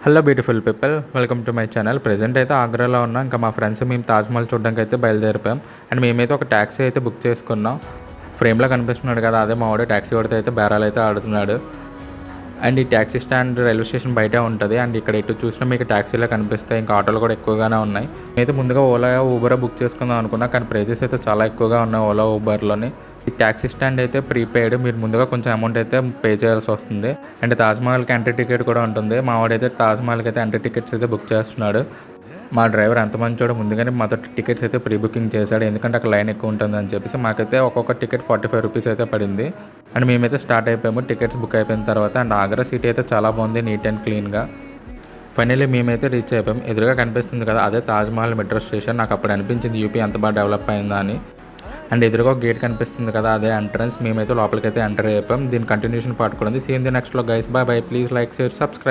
Hello beautiful people, welcome to my channel. Present అయితే ఆగ్రాలో ఉన్నాం. ఇంకా మా ఫ్రెండ్స్ మేము తాజ్మహల్ చూడడానికి అయితే బయలుదేరిపోయాం. అండ్ మేమైతే ఒక ట్యాక్సీ అయితే బుక్ చేసుకున్నాం. ఫ్రేమ్లో కనిపిస్తున్నాడు కదా, అదే మా వాడు ట్యాక్సీ వాడితో అయితే బేరాలు అయితే ఆడుతున్నాడు. అండ్ ఈ ట్యాక్సీ స్టాండ్ రైల్వే స్టేషన్ బయటే ఉంటుంది. అండ్ ఇక్కడ ఇటు చూసినా మీకు ట్యాక్సీలో కనిపిస్తాయి. ఇంకా ఆటోలు కూడా ఎక్కువగానే ఉన్నాయి. అయితే ముందుగా ఓలా ఊబర్ బుక్ చేసుకుందాం అనుకున్నా, కానీ ప్రైజెస్ అయితే చాలా ఎక్కువగా ఉన్నాయి ఓలా ఊబర్లోని. ఈ ట్యాక్సీ స్టాండ్ అయితే ప్రీపెయిడ్, మీరు ముందుగా కొంచెం అమౌంట్ అయితే పే చేయాల్సి వస్తుంది. అండ్ తాజ్మహల్కి ఎంట్రీ టికెట్ కూడా ఉంటుంది. మా వాడైతే తాజ్మహల్కి అయితే ఎంట్రీ టికెట్స్ అయితే బుక్ చేస్తున్నాడు. మా డ్రైవర్ ఎంత మంచోడు, ముందుగానే మాతో టికెట్స్ అయితే ప్రీ బుకింగ్ చేశాడు. ఎందుకంటే అక్కడ లైన్ ఎక్కువ ఉంటుంది అని చెప్పేసి. మాకైతే ఒక్కొక్క టికెట్ 45 రూపీస్ అయితే పడింది. అండ్ మేమైతే స్టార్ట్ అయిపోయాము. టికెట్స్ బుక్ అయిపోయిన తర్వాత అండ్ ఆగ్రా సిటీ అయితే చాలా బాగుంది, నీట్ అండ్ క్లీన్గా. ఫైనల్లీ మేమైతే రీచ్ అయిపోయాం. ఎదురుగా కనిపిస్తుంది కదా, అదే తాజ్మహల్ మెట్రో స్టేషన్. నాకు అప్పుడు అనిపించింది యూపీ ఎంత బాగా డెవలప్ అయిందా అని. అండ్ ఎదురుగా ఒక గేట్ కనిపిస్తుంది కదా, అదే ఎంట్రన్స్. మేమైతే లోపలికి అయితే ఎంటర్ అయిపోయాం. దీని కంటిన్యూషన్ పార్ట్ కూడా ఉంది. సీ ఇన్ ది నెక్స్ట్ లో guys. By by. Please like, share, subscribe.